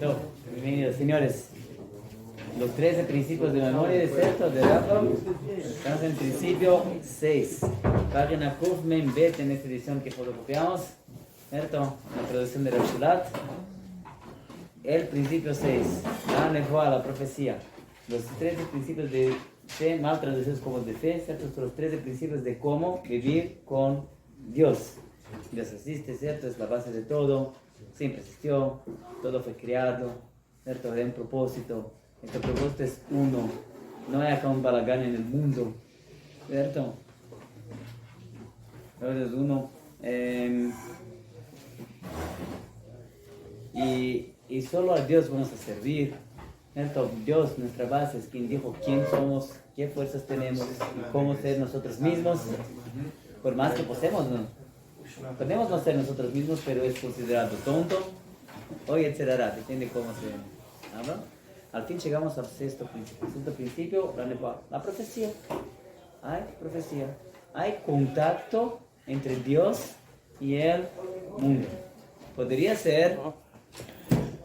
No, bienvenidos, señores. Los 13 principios de memoria de Sefer de Rambam. Estamos en principio 6. Página Kuf Mem Bet en esta edición que fotocopiamos. ¿Cierto? La traducción de Rashulat. El principio 6. La Nevoa, la profecía. Los 13 principios de fe, mal traducidos como de fe, ¿cierto? Son los 13 principios de cómo vivir con Dios. Dios existe, ¿cierto? Es la base de todo. Siempre existió. Todo fue creado, ¿cierto? Hay un propósito. Este propósito es uno. No hay acá un balagán en el mundo, ¿cierto? Todo es uno. Y solo a Dios vamos a servir. ¿Cierto? Dios, nuestra base, es quien dijo quién somos, qué fuerzas tenemos y cómo ser nosotros mismos. Por más que podemos no ser nosotros mismos, pero es considerado tonto. Hoy etcétera, depende cómo se habla. Al fin llegamos al sexto principio. El sexto principio, la profecía. Hay profecía. Hay contacto entre Dios y el mundo. Podría ser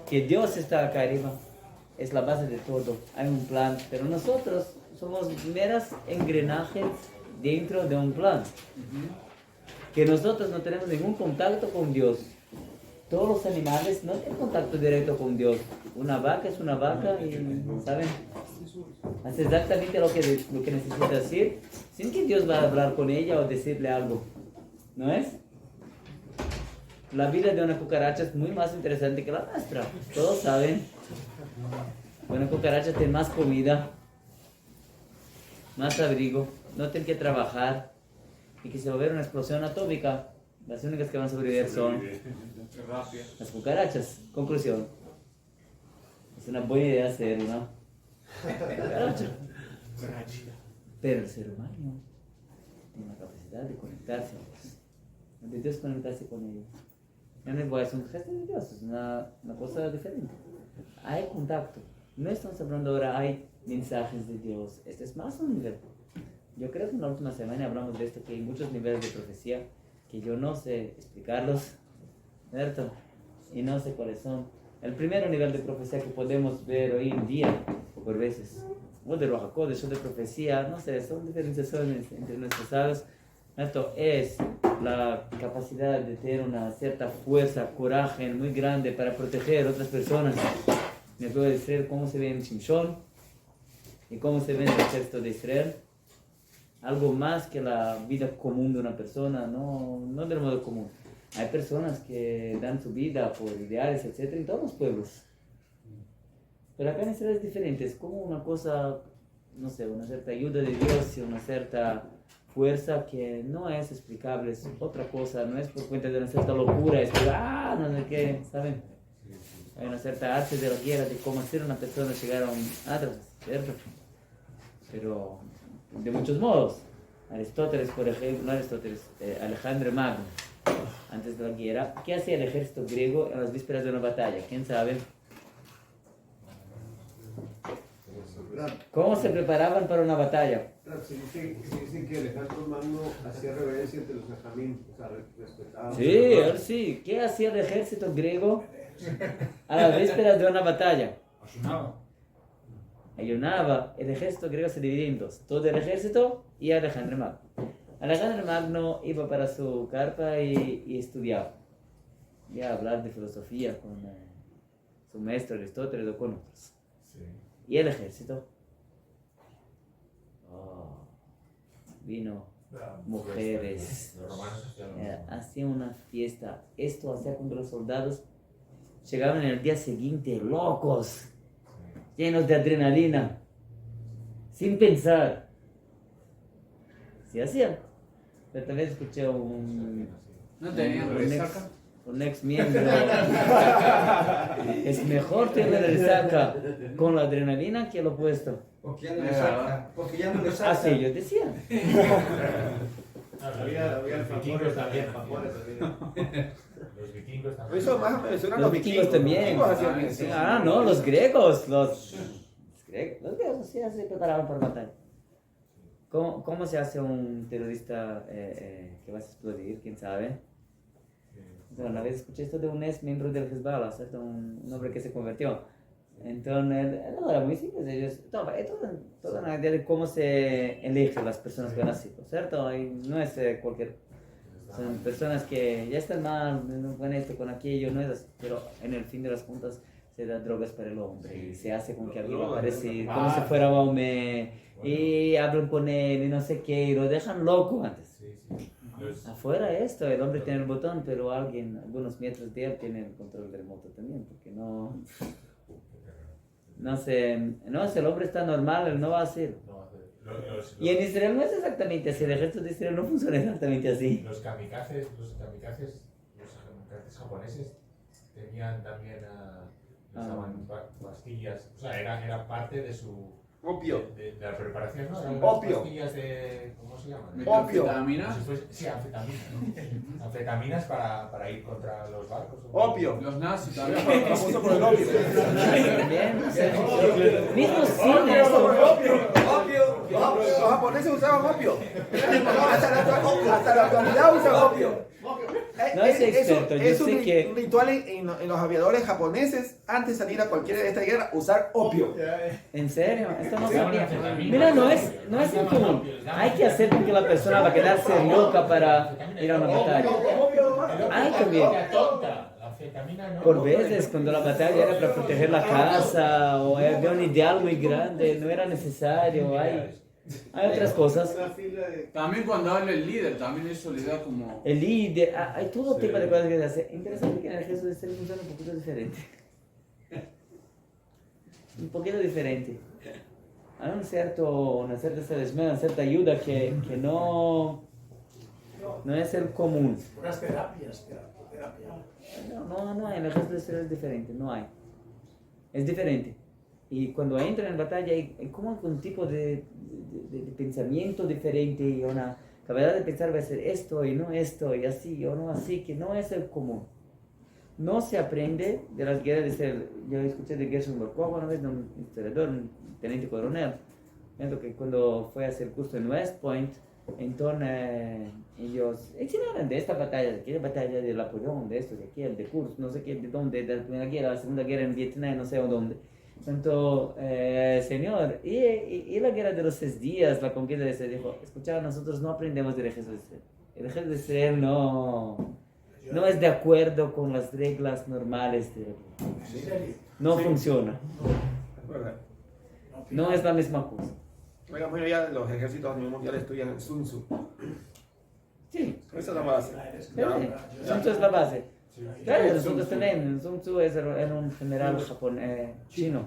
que Dios está acá arriba. Es la base de todo. Hay un plan. Pero nosotros somos meras engranajes dentro de un plan. Que nosotros no tenemos ningún contacto con Dios. Todos los animales no tienen contacto directo con Dios. Una vaca es una vaca y, ¿saben? Hace exactamente lo que necesita decir, sin que Dios va a hablar con ella o decirle algo. ¿No es? La vida de una cucaracha es muy más interesante que la nuestra. Todos saben. Una cucaracha tiene más comida, más abrigo, no tiene que trabajar. Y que si va a haber una explosión atómica, las únicas que van a sobrevivir son las cucarachas. Conclusión. Es una buena idea hacer una cucaracha. Pero el ser humano tiene la capacidad de conectarse a Dios. De Dios conectarse con ellos. Ya no es un gesto de Dios, es una cosa diferente. Hay contacto. No estamos hablando ahora, hay mensajes de Dios. Este es más un nivel. Yo creo que en la última semana hablamos de esto, que hay muchos niveles de profecía que yo no sé explicarlos, ¿cierto? Y no sé cuáles son. El primer nivel de profecía que podemos ver hoy en día, o por veces, o de Ruach HaKodesh, o de profecía, no sé, son diferenciaciones entre nuestros sabios. Esto es la capacidad de tener una cierta fuerza, coraje muy grande para proteger a otras personas. Me puedo decir cómo se ve en Shimshon y cómo se ve en el ejército de Israel. Algo más que la vida común de una persona, no del modo común. Hay personas que dan su vida por ideales, etc. en todos los pueblos. Pero acá en Israel es diferente, es como una cosa, no sé, una cierta ayuda de Dios y una cierta fuerza que no es explicable, es otra cosa, no es por cuenta de una cierta locura, es que, no sé qué, ¿saben? Hay una cierta arte de la guerra, de cómo hacer una persona llegar a un atrás, ¿cierto? Pero de muchos modos. Aristóteles, por ejemplo, Alejandro Magno, antes de la guerra, ¿qué hacía el ejército griego en las vísperas de una batalla? ¿Quién sabe? ¿Cómo se preparaban para una batalla? Se dice que Alejandro Magno hacía reverencia entre los najamín, o sea, respetaba. Sí, él sí. ¿Qué hacía el ejército griego a las vísperas de una batalla? Ayunaba. El ejército griego se dividía en dos: todo el ejército y Alejandro Magno. Alejandro Magno iba para su carpa y estudiaba. Iba a hablar de filosofía con su maestro Aristóteles o con otros. Sí. ¿Y el ejército? Vino mujeres, hacía una fiesta. Esto hacía con que los soldados llegaban en el día siguiente locos, llenos de adrenalina, sin pensar. Sí hacían. Pero también escuché un ex miembro. Es mejor tener resaca con la adrenalina que lo opuesto. Porque ya no le saca. Porque ya no le saca. Así ellos decían. Había vikingos también. Los vikingos también. Eso más o menos eran Los vikingos también. Los griegos. Los griegos sí se preparaban para matar. ¿Cómo se hace un terrorista que va a explodir? ¿Quién sabe? Entonces, una vez escuché esto de un ex miembro del Hezbollah, ¿cierto? Un hombre que se convirtió. Entonces, no, era muy simple. Ellos, toda una idea de cómo se eligen las personas que van así, ¿cierto? Y no es cualquier. Son personas que ya están mal, con esto, con aquello, no es así. Pero en el fin de las cuentas se da drogas para el hombre. Y se hace con que alguien aparece como si fuera hombre. Y hablan con él y no sé qué. Y lo dejan loco antes. Afuera esto, el hombre tiene el botón, pero algunos metros de él tienen el control del remoto también. Porque no sé, el hombre está normal, él no va a hacer. Y en Israel no es exactamente así, el ejército de Israel no funciona exactamente así. Los kamikazes japoneses tenían también, usaban pastillas, o sea, era parte de su... Opio. De la preparación, ¿no? Eran Opio. pastillas de... ¿Cómo se llaman? Opio. ¿Anfetaminas? Sí, anfetaminas. Anfetaminas para ir contra los barcos. Opio. Los nazis también. Famoso por el opio. También, no sé. Mismo cine, Famoso esto. por el opio. Los japoneses usaban opio. Hasta la actualidad usan opio. No es experto, yo es sé que... un ritual en los aviadores japoneses antes de salir a cualquiera de esta guerra, usar opio. ¿En serio? Esto no sabía. Mira, no es incomún. Hay que hacer con que la persona va a quedarse loca para ir a una batalla. Hay también. Por veces, cuando la batalla era para proteger la casa o había un ideal muy grande, no era necesario. Hay otras cosas. También cuando habla el líder, también eso le da como... El líder, hay todo tipo de cosas que se hace. Interesante que en el Jesús de Israel funciona un poquito diferente. Un poquito diferente. Hay una cierta salesman, una cierta ayuda que no es el común. Unas terapias. No hay, en el Jesús de Israel es diferente, no hay. Es diferente. Y cuando entran en batalla hay como un tipo de pensamiento diferente y una capacidad de pensar va a ser esto y no esto y así o no así, que no es el común. No se aprende de las guerras de Israel. Yo escuché de Gershon Borkov una vez, un historiador, un teniente coronel, que cuando fue a hacer curso en West Point, entonces ellos enseñaron de esta batalla, de aquella batalla de Napoleón, de esto, de aquel, de Kursk, no sé qué, de dónde, de la primera guerra, la segunda guerra en Vietnam, no sé o dónde. Señor, y la guerra de los 6 días, la conquista de Israel, dijo, escucha, nosotros no aprendemos del ejército de Israel. El ejército de Israel no es de acuerdo con las reglas normales de la guerra. No funciona. No es la misma cosa. La mayoría de los ejércitos a nivel mundial estudian en Sun Tzu. Sí. Esa es la base. Sun Tzu es la base. Claro, nosotros también. Sun Tzu era un general chino.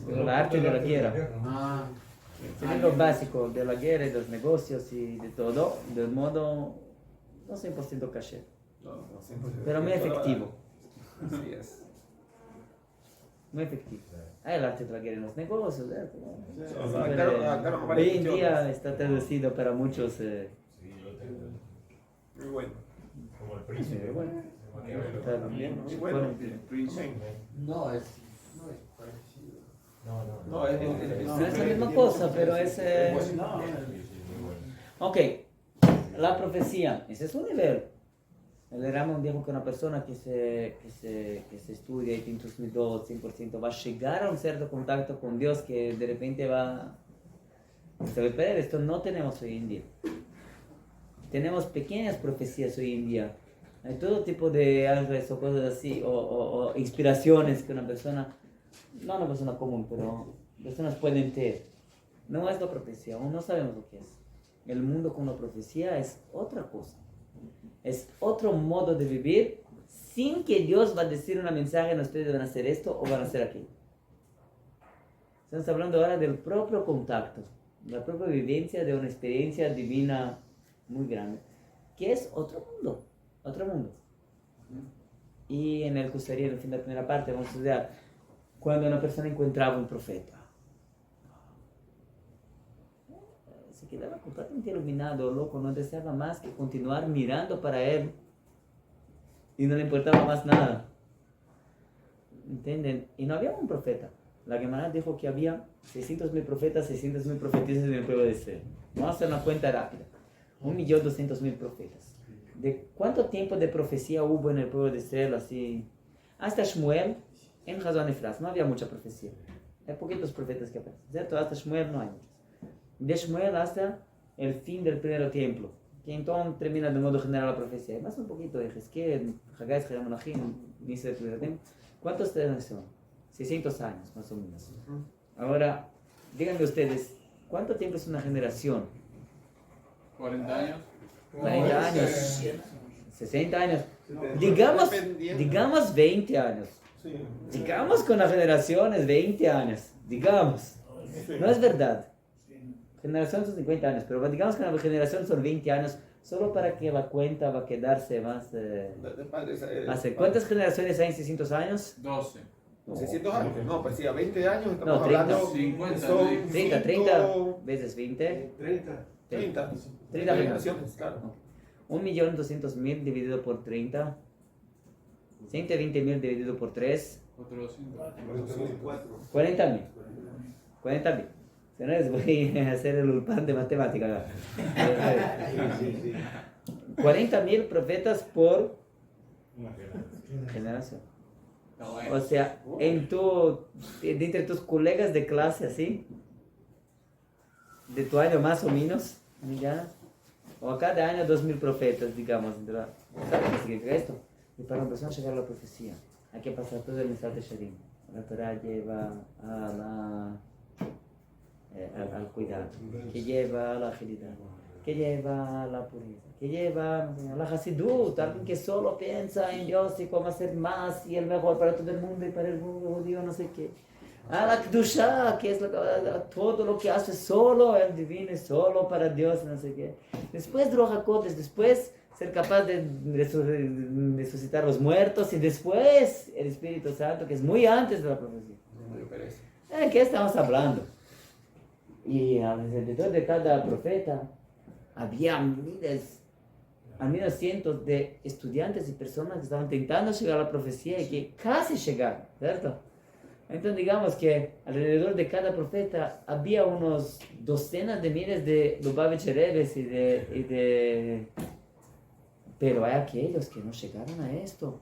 Pero la arte de la guerra. Es lo básico de la guerra y de los negocios y de todo, del modo no 100% caché, pero muy efectivo. Así es. Muy efectivo. Hay el arte de la guerra en los negocios. Claro, Hoy en día está traducido para muchos. Muy bueno. Como el príncipe. Bueno, Maquiavelo. Muy bueno. No es parecido. No, no es la misma cosa, pero es. Ok, la profecía, ese es un nivel. El Rambam dijo que una persona que se estudia y tiene 100% va a llegar a un cierto contacto con Dios que de repente va. Esto no tenemos hoy en día. Tenemos pequeñas profecías hoy en día. Hay todo tipo de ángeles o cosas así, o inspiraciones que una persona, no una persona común, pero personas pueden tener. No es la profecía, aún no sabemos lo que es. El mundo con la profecía es otra cosa. Es otro modo de vivir sin que Dios va a decir una mensaje, ustedes van a hacer esto o van a hacer aquello. Estamos hablando ahora del propio contacto, la propia vivencia de una experiencia divina muy grande, que es otro mundo. Y en el Kusarí, en el fin de la primera parte, vamos a estudiar cuando una persona encontraba un profeta. Se quedaba completamente iluminado, loco, no deseaba más que continuar mirando para él y no le importaba más nada. ¿Entienden? Y no había un profeta. La Gemara dijo que había 600,000 profetas, 600,000 profetisas en el pueblo de Israel. Vamos a hacer una cuenta rápida. 1.200.000 profetas. ¿De cuánto tiempo de profecía hubo en el pueblo de Israel así? Hasta Shmuel, en Hazón Efraz, no había mucha profecía. Hay poquitos profetas que aparecen, ¿cierto? Hasta Shmuel no hay muchos. De Shmuel hasta el fin del primer templo, que entonces termina de modo general la profecía. Más un poquito de Jezquiel, Haggai, Jeremías, Malachim, inicio del primer templo. ¿Cuántos son? 600 años, más o menos. Ahora, díganme ustedes, ¿cuánto tiempo es una generación? 40 años. 40 años, 60 años, digamos 20 años. Digamos con las generaciones 20 años, digamos. No es verdad. Generación son 50 años, pero digamos que la generación son 20 años, solo para que la cuenta va a quedarse más... ¿Cuántas generaciones hay en 600 años? 12. 600 años. No, pues sí, a 20 años estamos No, 30. hablando. 50, son 30 veces 20. 30. 30 generaciones, claro. 1.200.000 dividido por 30. 120.000 dividido por 3. Otro 200. 40.000. 40.000. Si no les voy a hacer el ulpan de matemática. 40.000 profetas por generación. Está bueno. O sea, entre tus colegas de clase así, de tu año más o menos, ¿ya? O a cada año 2.000 profetas, digamos. ¿Sabes qué significa esto? Y para una persona llegar a la profecía, hay que pasar todo el mensaje de Sharim. La Torah lleva al cuidado, que lleva a la agilidad, que lleva a la pureza, que lleva a la Hasidut, alguien que solo piensa en Dios y cómo hacer más y el mejor para todo el mundo y para el mundo judío, no sé qué. A la Kedusha, que es todo lo que hace solo el divino y solo para Dios, no sé qué. Después Ruach HaKodesh, después ser capaz de resucitar los muertos y después el Espíritu Santo, que es muy antes de la profecía. ¿De qué estamos hablando? Y alrededor de cada profeta había miles, al menos cientos de estudiantes y personas que estaban intentando llegar a la profecía y que casi llegaron, ¿cierto? Entonces digamos que alrededor de cada profeta había unos docenas de miles de Lubavitcher Rebes pero hay aquellos que no llegaron a esto.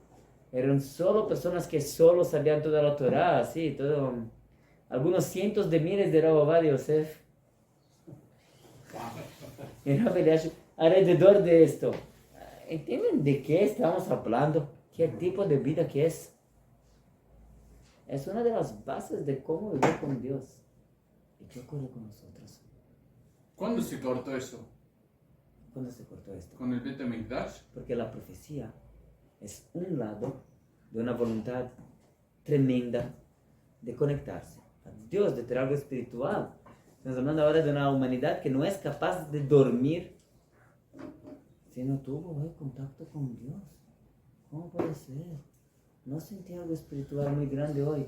Eran solo personas que solo sabían toda la Torah, así, todo... Algunos cientos de miles de Rav Ovadia Yosef. Y Rav Eliashib, alrededor de esto, ¿entienden de qué estamos hablando? ¿Qué tipo de vida que es? Es una de las bases de cómo vivir con Dios. ¿Y qué ocurre con nosotros? ¿Cuándo se cortó eso? ¿Cuándo se cortó esto? ¿Con el Bet HaMikdash? Porque la profecía es un lado de una voluntad tremenda de conectarse a Dios, de tener algo espiritual. Estamos hablando ahora de una humanidad que no es capaz de dormir si no tuvo contacto con Dios. ¿Cómo puede ser? No sentí algo espiritual muy grande hoy.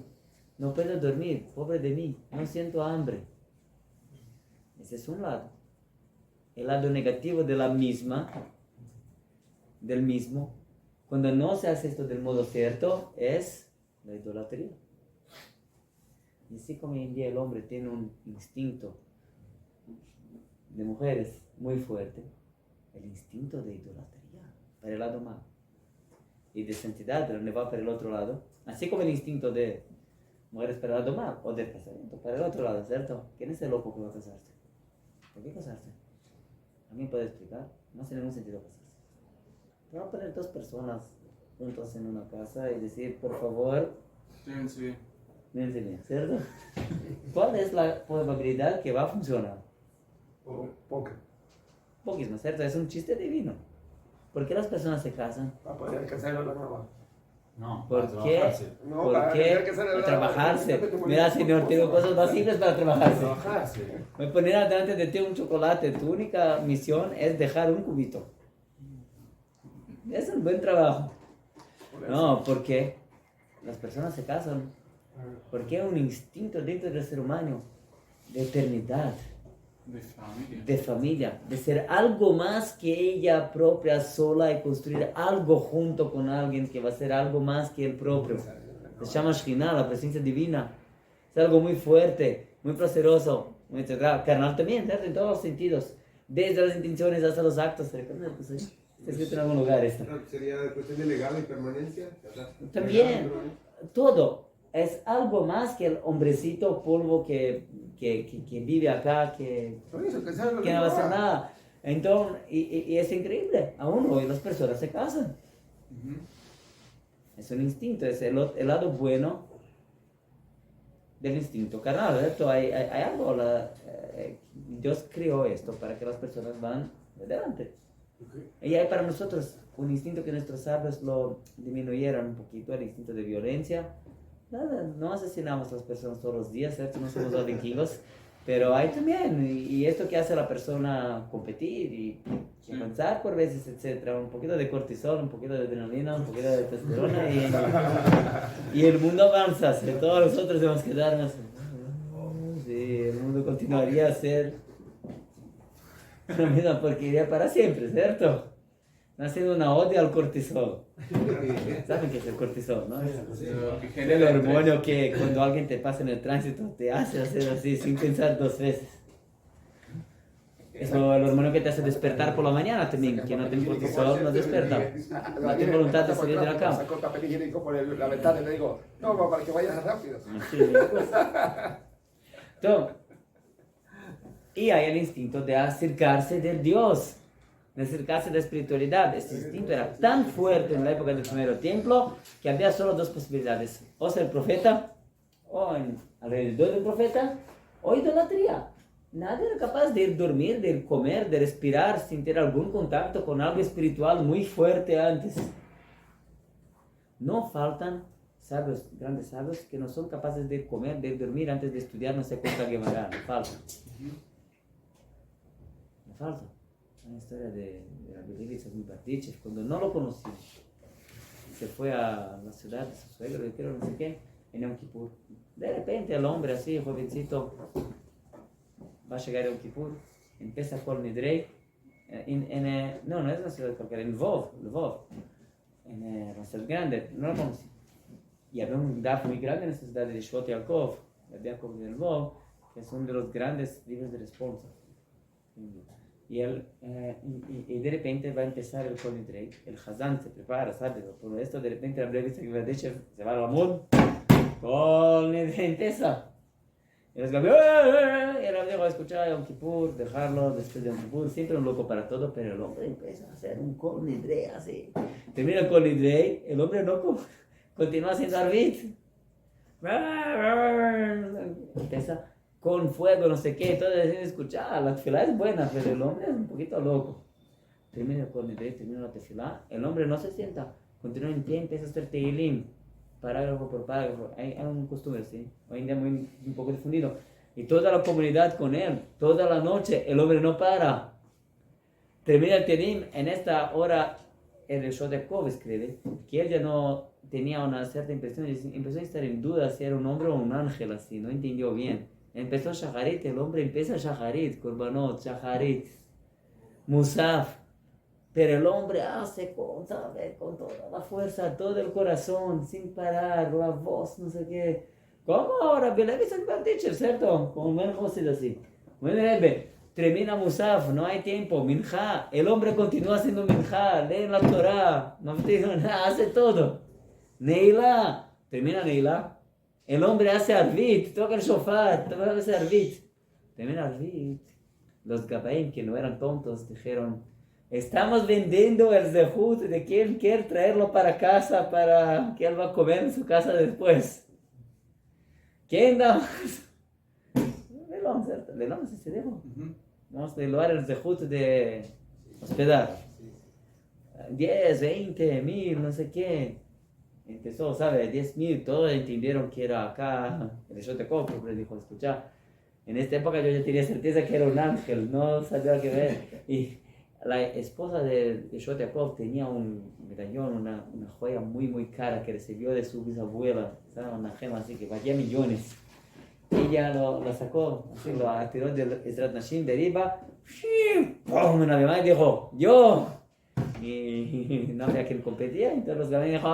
No puedo dormir, pobre de mí, no siento hambre. Ese es un lado. El lado negativo de la misma, del mismo, cuando no se hace esto del modo cierto, es la idolatría. Y así como hoy en día el hombre tiene un instinto de mujeres muy fuerte, el instinto de idolatría para el lado malo y de santidad donde va para el otro lado, así como el instinto de mujeres para el lado malo o de casamiento para el otro lado, ¿cierto? ¿Quién es el loco que va a casarse? ¿Por qué casarse? ¿A mí puede explicar? No hace ningún sentido casarse. Te van a poner dos personas juntas en una casa y decir, por favor, Sí. me enseña, ¿cierto? ¿Cuál es la probabilidad que va a funcionar? Poquísimo, ¿cierto? Es un chiste divino. ¿Por qué las personas se casan? Para poder alcanzar la nueva. No, ¿Por para qué? trabajarse. No, ¿Por para qué? tener que ser Para la- trabajarse. Mira, señor, tengo cosas más simples para trabajarse. Trabajarse. Voy a poner delante de ti un chocolate. Tu única misión es dejar un cubito. Es un buen trabajo. No, ¿por qué? Las personas se casan porque hay un instinto dentro del ser humano de eternidad, De familia. de familia, de ser algo más que ella propia sola y construir algo junto con alguien que va a ser algo más que el propio. Se llama Shekhinah, la presencia divina. Es algo muy fuerte, muy placeroso, muy carnal también, ¿cierto? En todos los sentidos. Desde las intenciones hasta los actos. Está escrito en algún lugar esto. ¿Sería cuestión de legal y permanencia? También, todo. Es algo más que el hombrecito polvo que vive acá, que Por eso, que sabe lo no va a hacer va. nada. Entonces, y es increíble. Aún hoy las personas se casan. Es un instinto, es el lado bueno del instinto carnal, ¿cierto? Hay algo, Dios creó esto para que las personas van adelante. Y hay para nosotros un instinto que nuestros sabios lo disminuyeron un poquito, el instinto de violencia. Nada, no asesinamos a las personas todos los días, ¿cierto? No somos los vikingos, pero hay también, y esto que hace a la persona competir y avanzar por veces, etcétera, un poquito de cortisol, un poquito de adrenalina, un poquito de testosterona y el mundo avanza, ¿sí? Todos nosotros debemos quedarnos. Sí, el mundo continuaría a ser la misma porquería para siempre, ¿cierto? Haciendo una odia al cortisol. ¿Saben qué es el cortisol, no? Que El genera hormonio que cuando alguien te pasa en el tránsito te hace hacer así sin pensar dos veces. Es el hormonio que te hace despertar por la mañana también. Quien no tiene cortisol no despierta. No tiene voluntad de salir de la cama. Saco el papel higiénico por la ventana y le digo, no, para que vayas rápido. Sí, pues. Entonces, y hay el instinto de acercarse del Dios, de acercarse de la espiritualidad. Este instinto era tan fuerte en la época del primer templo que había solo dos posibilidades: o ser profeta, o alrededor del profeta, o idolatría. Nadie era capaz de dormir, de comer, de respirar sin tener algún contacto con algo espiritual muy fuerte antes. No faltan sabios, grandes sabios, que no son capaces de comer, de dormir antes de estudiar no sé cuánta Gemara. No falta. No falta. Una historia de Rabbi Levi Tzaddik, cuando no lo conocí, se fue a la ciudad de su suegro, creo, no sé qué, en Yom Kippur. De repente el hombre así, jovencito, va a llegar a Yom Kippur, empieza con Nidrei, no es una ciudad cualquiera, en Lvov, en una ciudad grande, no lo conocí. Y había un DAF muy grande en esa ciudad de Shvot Yaakov, de Yaakov de Lvov, que es uno de los grandes libros de responsa. Y de repente va a empezar el Kol Nidrei, el Hazán se prepara, ¿sabes? Por esto de repente la breve se va al Amud, Kol Nidrei empieza. Y los gabios, y el Abdejo va a escuchar Yom Kippur, dejarlo después de Yom Kippur, siempre un loco para todo, pero el hombre empieza a hacer un Kol Nidrei así. Termina el Kol Nidrei, el hombre no continúa haciendo arbit. Empieza con fuego, no sé qué, todo es escuchar. La tefilá es buena, pero el hombre es un poquito loco. Termina el Kol Nidrei, termina la tefilá, el hombre no se sienta, continúa en pie, empieza a hacer tehilim, parágrafo por parágrafo. Hay un costumbre, ¿sí? Hoy en día un poco difundido. Y toda la comunidad con él, toda la noche, el hombre no para. Termina el tehilim, en esta hora el Shvot Yaakov escribe que él ya no tenía una cierta impresión, empezó a estar en duda si era un hombre o un ángel, así, no entendió bien. Empezó Shacharit, el hombre empieza Shacharit, Korbanot, Shacharit, Musaf, pero el hombre hace con toda la fuerza, todo el corazón, sin parar, la voz, no sé qué. ¿Cómo ahora? Belevi es ¿cierto? Como un buen José así. Bueno, termina Musaf, no hay tiempo, Minjá, el hombre continúa haciendo Minjá, lee la Torah, no tiene nada, hace todo. Neilá, termina Neilá, el hombre hace Arvit, toca el shofar, hace Arvit. Termina Arvit. Los Gabaim, que no eran tontos, dijeron: estamos vendiendo el zehut de quien quiere traerlo para casa, para que él va a comer en su casa después. ¿Quién da más? Le damos ese dejo. Vamos a elevar el zehut de hospedar. 10, 20, 1000, no sé qué. Empezó, ¿sabe? 10,000, todos entendieron que era acá. El Shvot Yaakov, le dijo: escucha, en esta época yo ya tenía certeza que era un ángel, no sabía qué ver. Y la esposa de Shvot Yaakov tenía un medallón, una joya muy muy cara que recibió de su bisabuela, ¿sabes? Una gema así que valía millones. Ella lo sacó, así lo tiró del Ezrat Nashim de arriba, ¡pum! Una vez más dijo: yo. Y no había quien competía, entonces los gabanim dijo: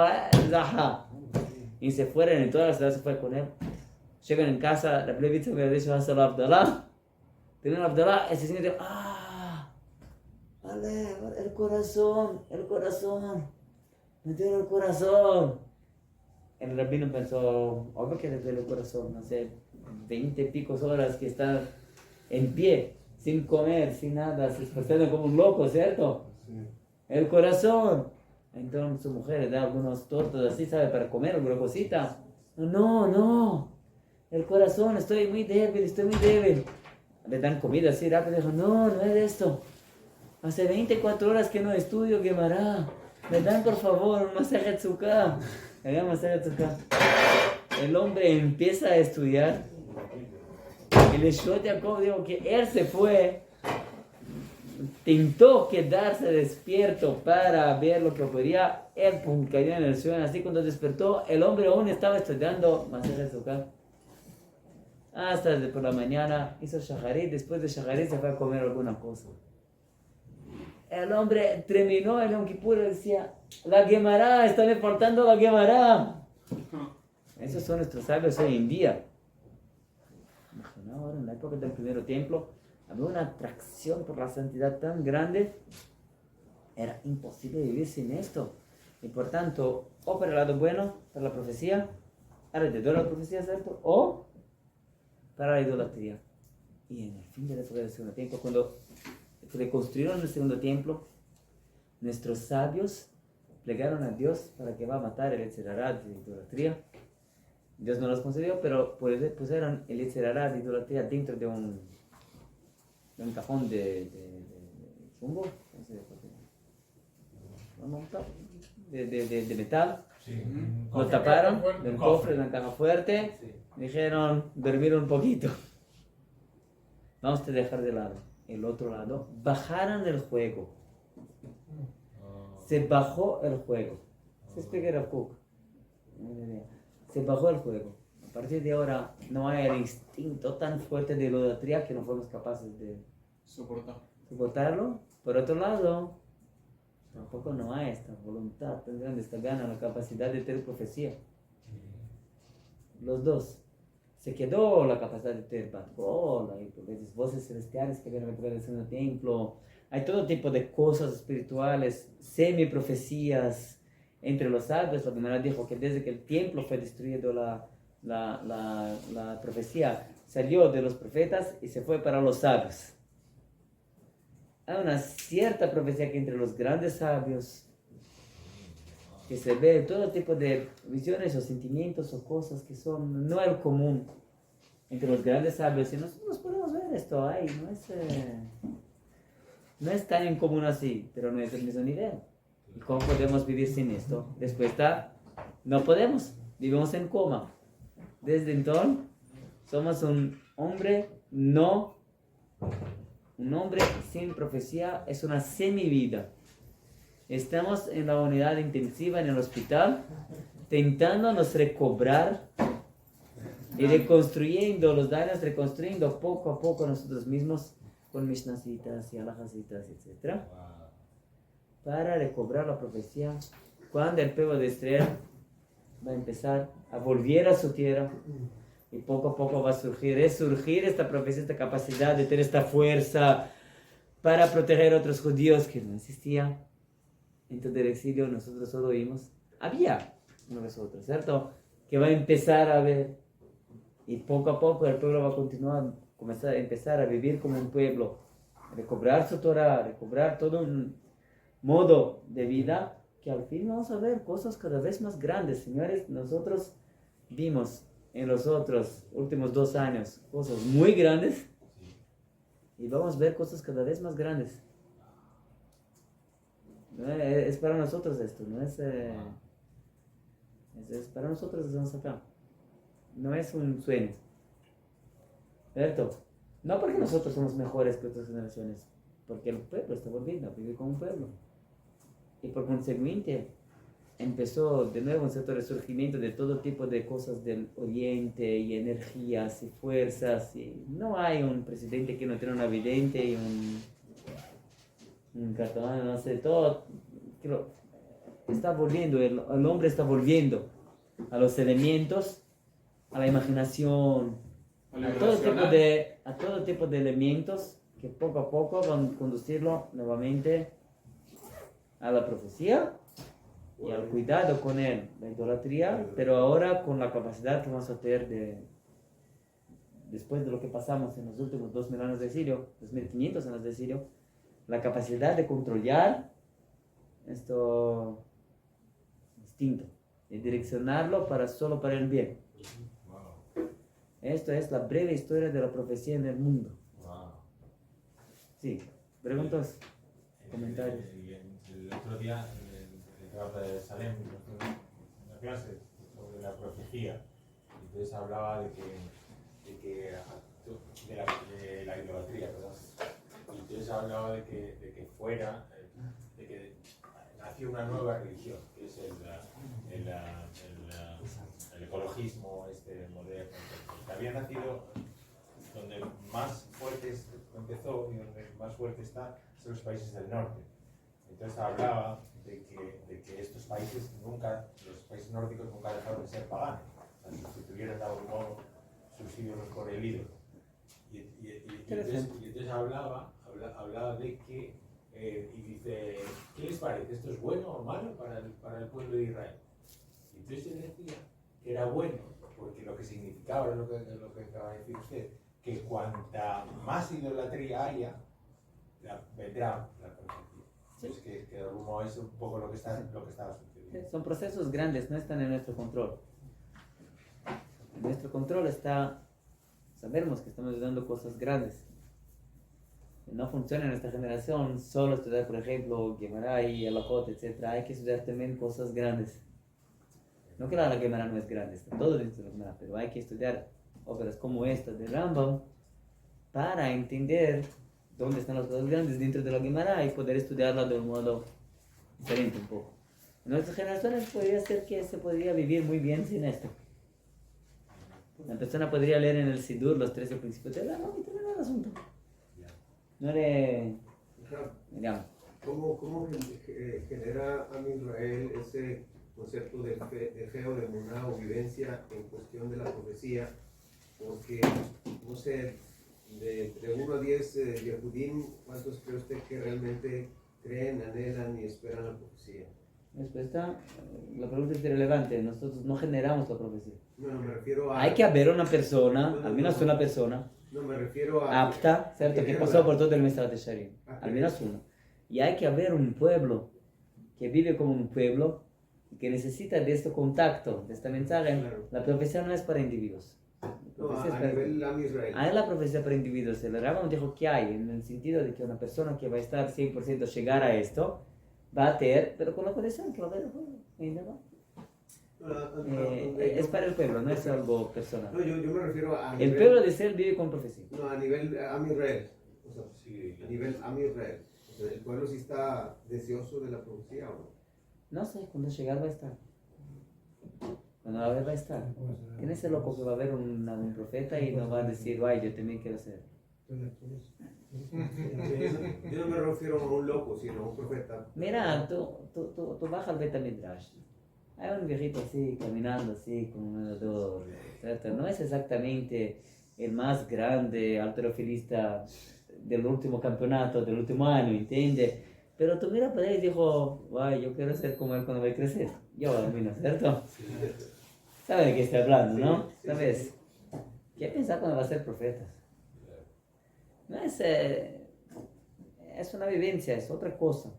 ¡zaha! Y se fueron, y toda la ciudad se fue con él. Llegan en casa, la plebiscita me ha dicho: hacer la Abdalá. Terminan la Abdalá, ese señor dijo: vale, el corazón, me duele el corazón. El rabino pensó, obvio que le duele el corazón, no sé, 20 y pico horas que está en pie, sin comer, sin nada, se esforzando como un loco, ¿cierto? Sí. El corazón. Entonces su mujer le da algunos tortos así, ¿sabe? Para comer, alguna cosita. No, el corazón, estoy muy débil. Le dan comida así rápido, dijo, no es esto. Hace 24 horas que no estudio Gemara. Me dan por favor un masaje Tzukah. Le dan masaje Tzukah. El hombre empieza a estudiar. El Eshot Yaakov dijo que él se fue. Intentó quedarse despierto para ver lo que ocurría. Él cayó en el sueño. Así cuando despertó, el hombre aún estaba estudiando masaje Tzukah. Hasta por la mañana hizo shaharit. Después de shaharit se fue a comer alguna cosa. El hombre terminó el Yom Kippur y decía, la Gemara, está faltando la Gemara. Esos son nuestros sabios hoy en día. Ahora, en la época del primer templo, había una atracción por la santidad tan grande, era imposible vivir sin esto. Y por tanto, o para el lado bueno, para la profecía, alrededor de la profecía, ¿cierto? O para la idolatría. Y en el fin de la época del segundo templo, cuando reconstruyeron el segundo templo, nuestros sabios plegaron a Dios para que va a matar el Yetzer Hara de idolatría. Dios no los concedió, pero pusieron el Yetzer Hara de idolatría dentro de un cajón de chumbo, de metal. Sí. Lo taparon, de un cofre, de una caja fuerte. Dijeron, dormir un poquito. Vamos a dejar de lado. El otro lado, bajaron el juego. Se bajó el juego. Se explica el Cook. Se bajó el juego. A partir de ahora no hay el instinto tan fuerte de idolatría que no fuimos capaces de soportarlo. Por otro lado, tampoco no hay esta voluntad tan grande, esta gana, la capacidad de tener profecía. Los dos. Se quedó la capacidad de tener Bat-Kol, hay voces celestiales que vienen a recuperar el segundo templo. Hay todo tipo de cosas espirituales, semi-profecías entre los sabios. La Gemara dijo que desde que el templo fue destruido, la profecía salió de los profetas y se fue para los sabios. Hay una cierta profecía que entre los grandes sabios, que se ve todo tipo de visiones o sentimientos o cosas que son no el común entre los grandes sabios. Y nosotros podemos ver esto ahí, no es tan en común así, pero no es el mismo nivel. ¿Y cómo podemos vivir sin esto? Respuesta, no podemos, vivimos en coma. Desde entonces somos un hombre sin profecía, es una semivida. Estamos en la unidad intensiva en el hospital, intentándonos recobrar y reconstruyendo los daños, reconstruyendo poco a poco nosotros mismos con mishnasitas y alajasitas, etc. Para recobrar la profecía, cuando el pueblo de Israel va a empezar a volver a su tierra y poco a poco va a surgir esta profecía, esta capacidad de tener esta fuerza para proteger a otros judíos que no existían. Entonces del exilio nosotros solo vimos, había uno de nosotros, ¿cierto? Que va a empezar a ver, y poco a poco el pueblo va a empezar a vivir como un pueblo, recobrar su Torah, recobrar todo un modo de vida, que al fin vamos a ver cosas cada vez más grandes. Señores, nosotros vimos en los últimos 2 años cosas muy grandes, y vamos a ver cosas cada vez más grandes. Es para nosotros esto, no es para nosotros que estamos acá. No es un sueño, ¿cierto? No porque nosotros somos mejores que otras generaciones, porque el pueblo está volviendo a vivir como un pueblo. Y por consiguiente, empezó de nuevo un cierto resurgimiento de todo tipo de cosas del oriente, y energías, y fuerzas. Y no hay un presidente que no tiene una vidente y un cartón, no sé, todo. Está volviendo, el hombre está volviendo a los elementos, a la imaginación, a todo tipo de elementos que poco a poco van a conducirlo nuevamente a la profecía y al cuidado con él, la idolatría, pero ahora con la capacidad que vamos a tener después de lo que pasamos en los últimos 2000 años de exilio, 2500 años de exilio, la capacidad de controlar esto instinto, de direccionarlo solo para el bien. Wow. Esto es la breve historia de la profecía en el mundo. Wow. Sí, preguntas, comentarios. El otro día, en el trabajo de Salem, una clase sobre la profecía, entonces hablaba de la idolatría, ¿verdad? Y entonces hablaba de que fuera, de que nació una nueva religión, que es el ecologismo moderno, que había nacido donde más fuerte empezó y donde más fuerte está son los países del norte. Entonces hablaba de que estos países los países nórdicos nunca dejaron de ser paganos, o sea, sustituyeron de algún modo sus ídolos por el ídolo. Y entonces hablaba de que, y dice, ¿qué les parece? ¿Esto es bueno o malo para el pueblo de Israel? Y entonces él decía que era bueno, porque lo que significaba lo que acaba de decir usted, que cuanta más idolatría haya, vendrá la perfección. Es que de algún modo es un poco lo que estaba sucediendo. Son procesos grandes, no están en nuestro control. En nuestro control está, sabemos que estamos estudiando cosas grandes. No funciona en esta generación solo estudiar, por ejemplo, Gemara y Halajot, etc. Hay que estudiar también cosas grandes. No que la Gemara no es grande, está todo dentro de la Gemara, pero hay que estudiar obras como esta de Rambam para entender dónde están las cosas grandes dentro de la Gemara y poder estudiarla de un modo diferente un poco. En nuestras generaciones podría ser que se podría vivir muy bien sin esto. La persona podría leer en el Sidur los 13 principios de Rambam y terminar el asunto. No le... digamos. ¿Cómo genera a Israel ese concepto de feo de Muná o vivencia en cuestión de la profecía? Porque, no sé, de 1 a 10 Yehudim, ¿cuántos cree usted que realmente creen, anhelan y esperan la profecía? Respuesta, la pregunta es irrelevante, nosotros no generamos la profecía. No, me refiero a... Hay que haber una persona, al menos una persona, No, me refiero a... apta, ¿cierto? Que pasó por todo el Mesad de Sharim, al menos uno. Y hay que haber un pueblo que vive como un pueblo y que necesita de este contacto, de este mensaje. Claro. La profecía no es para individuos. No, a nivel Am Israel. Hay la profecía para individuos. El Rambam dijo que hay, en el sentido de que una persona que va a estar 100% llegar a esto, va a tener, pero con la condición que va a haber, es para el pueblo, no es algo personal. No, yo me refiero a... El pueblo de Israel vive con profecía. No, a nivel Am Israel. O sea, Sí, a nivel Am Israel. O sea, ¿el pueblo sí está deseoso de la profecía o no? No sé, cuando llegar va a estar. Cuando la vez va a estar. ¿Quién es ese loco que va a ver un profeta y no va a decir, ay, yo también quiero ser? Yo no me refiero a un loco, sino a un profeta. Mira, tú bajas al Beta Midrash. Hay un viejito así, caminando así, con un ador, ¿cierto? No es exactamente el más grande halterofilista del último campeonato, del último año, ¿entiendes? Pero tú mira para él y dijo, ay, yo quiero ser como él cuando voy a crecer. Yo domino, ¿cierto? ¿Sabes de qué estoy hablando, no? ¿Sabes? ¿Qué pensar cuando va a ser profeta? No es una vivencia, es otra cosa.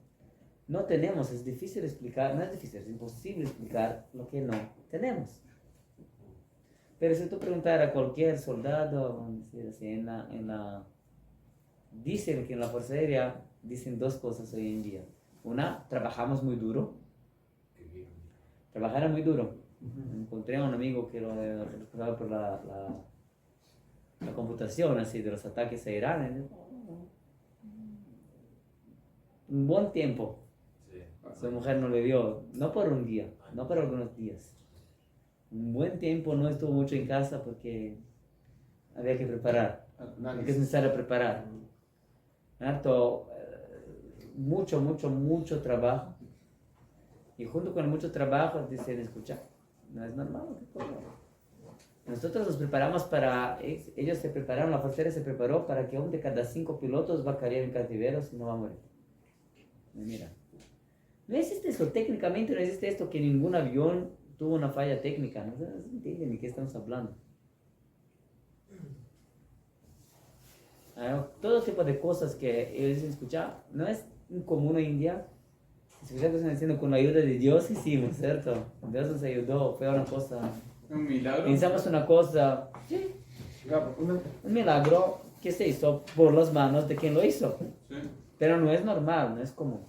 No tenemos, es difícil explicar, no es difícil, es imposible explicar lo que no tenemos. Pero si tú preguntar a cualquier soldado, vamos a decir así, dicen que en la Fuerza Aérea dicen 2 cosas hoy en día. Una, trabajamos muy duro. Trabajar muy duro. Encontré a un amigo que lo responsable por la computación, así, de los ataques a Irán. Y dijo, un buen tiempo. Su mujer no le vio, no por un día, no por algunos días. Un buen tiempo no estuvo mucho en casa porque había que preparar. Porque es necesario preparar. Harto, mucho trabajo. Y junto con mucho trabajo dicen, escucha, no es normal lo que pasa. Nosotros nos preparamos para, ellos se prepararon, la Fuerza Aérea se preparó para que 1 de cada 5 pilotos va a caer en cautiverio y no va a morir. Mira, no existe esto, técnicamente no existe esto que ningún avión tuvo una falla técnica, no se entiende ni qué estamos hablando. Todo tipo de cosas que ellos dicen, escucha, no es común hoy en día. Escuchar que están diciendo, con la ayuda de Dios hicimos, ¿cierto? Dios nos ayudó, fue una cosa. Un milagro. Pensamos una cosa, sí, un milagro que se hizo por las manos de quien lo hizo. Sí. Pero no es normal, no es común.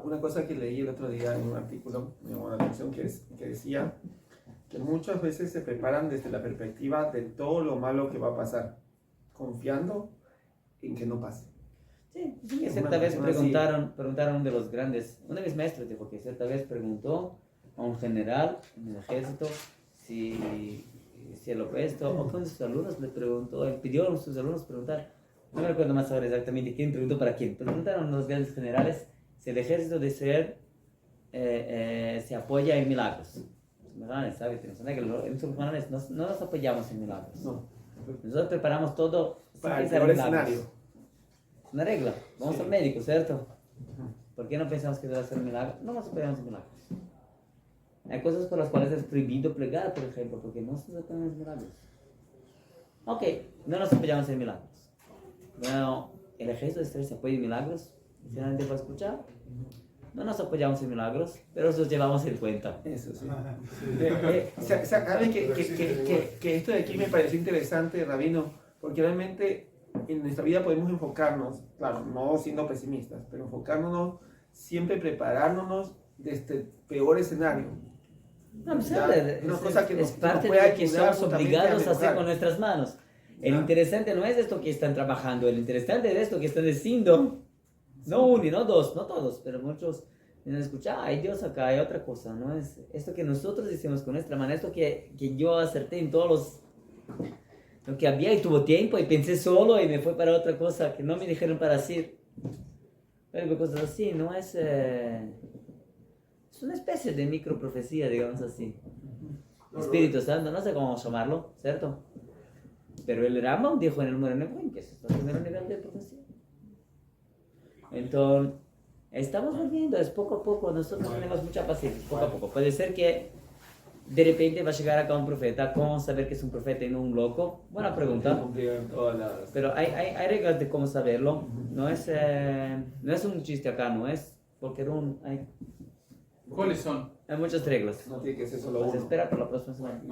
Una cosa que leí el otro día en un artículo, me llamó la atención, que decía que muchas veces se preparan desde la perspectiva de todo lo malo que va a pasar, confiando en que no pase. Sí, que cierta vez preguntaron a uno de los grandes, uno de mis maestros dijo que cierta vez preguntó a un general en el ejército si el opuesto, o con sus alumnos le preguntó, él pidió a sus alumnos preguntar, no me recuerdo más ahora exactamente quién preguntó para quién, preguntaron a los grandes generales si el ejército de Israel se apoya en milagros. ¿Sabes? En musulmanes no nos apoyamos en milagros. No. Nosotros preparamos todo Para el sin peor milagros. escenario. Es una regla. Vamos al médico, ¿cierto? ¿Por qué no pensamos que debe hacer un milagro? No nos apoyamos en milagros. Hay cosas por las cuales es prohibido plegar, por ejemplo, porque no se apoyan en milagros. Ok, no nos apoyamos en milagros. Bueno, el ejército de Israel se apoya en milagros. Sinceramente, va a escuchar. No nos apoyamos en milagros, pero los llevamos en cuenta. Eso sí. ¿Saben que esto de aquí me pareció interesante, Rabino? Porque realmente en nuestra vida podemos enfocarnos, claro, no siendo pesimistas, pero enfocándonos, siempre preparándonos desde el peor escenario. No, pues, Ya, una cosa que es nos parte puede de lo que ayudar somos justamente obligados a hacer mejorar. con nuestras manos. El Ya. interesante no es esto que están trabajando, el interesante es esto que están diciendo. No uno y no dos, no todos, pero muchos dicen, escucha, hay Dios acá, hay otra cosa, no es esto que nosotros hicimos con nuestra mano, esto que yo acerté en todos los... Lo que había y tuvo tiempo y pensé solo y me fue para otra cosa que no me dijeron para decir. Pero cosas así, no es... es una especie de microprofecía, digamos así. Espíritu Santo, no sé cómo llamarlo, ¿cierto? Pero el Rambam dijo en el Moreh Nevuim que ese es el primer nivel de profecía. Entonces, estamos volviendo, es poco a poco, nosotros tenemos mucha paciencia, poco a poco. Puede ser que de repente va a llegar acá un profeta, ¿cómo saber que es un profeta y no un loco? Buena pregunta. Pero hay reglas de cómo saberlo, no es un chiste acá, no es porque ¿Cuáles son? hay muchas reglas. No tiene que ser solo Vas a uno. esperar por la próxima semana.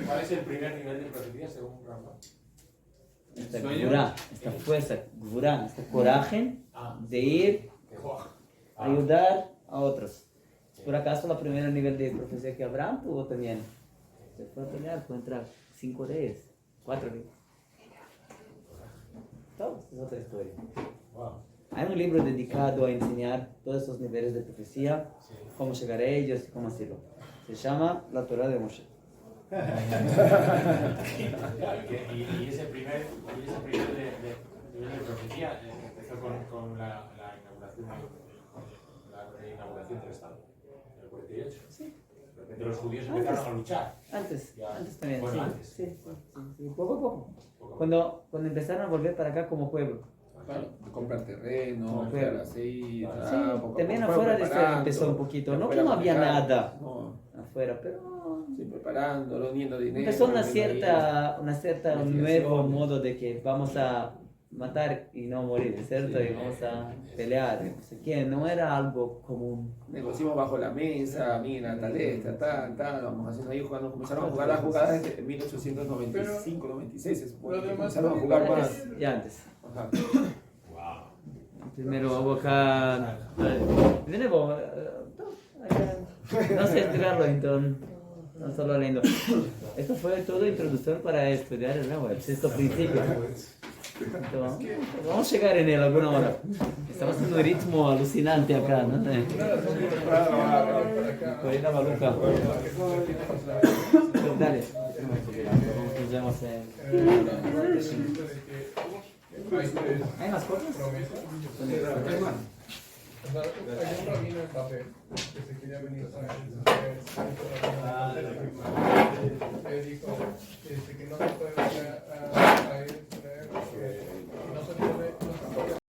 ¿Cuál es el primer nivel de profecía según Rambam? Esta ¿Sueño? gvurá, esta fuerza, gvurá, este coraje de ir a ayudar a otros. Por acaso la primera nivel de profecía que Abraham tuvo también. Se fue a pelear contra 5 reyes, 4 reyes. Todo es otra historia. Wow. Hay un libro dedicado a enseñar todos esos niveles de profecía, cómo llegar a ellos y cómo hacerlo. Se llama La Torá de Moshe. Y ese primer nivel de profecía empezó con la inauguración del Estado, en el 48. Sí. De repente los judíos empezaron a luchar. Antes también, Bueno, sí, antes. sí, poco a poco. Cuando empezaron a volver para acá como pueblo. Claro, comprar terreno, Como crear pueblo. así, Sí, poco a también poco, afuera de fueron Israel preparando, empezó un poquito, no que afuera no había manejando, nada no, afuera, pero sí, preparándolo, uniendo dinero. empezó una uniendo cierta un Investigaciones. nuevo modo de que vamos a matar y no morir, ¿cierto? Sí. Y vamos a pelear, y no sé qué, no era algo común. Negociamos bajo la mesa, mira, tal esta, tal, vamos haciendo ahí jugando, comenzaron a jugar las jugadas desde 1895, 96, se supone, Lo demás comenzaron a jugar más. Y antes. Ajá. Primero hubo acá. De nuevo, no sé explicarlo, entonces. No solo leyendo. Esto fue todo introducción para estudiar el nuevo, el sexto principio. Entonces, vamos a llegar en él alguna hora. Estamos en un ritmo alucinante acá, ¿no? Corina maluca. Dale. Nos vemos en. ¿Hay más cosas? promesas. O sea, hay un rabino en papel que se quería venir a le dijo que no se puede ir a Israel, no se puede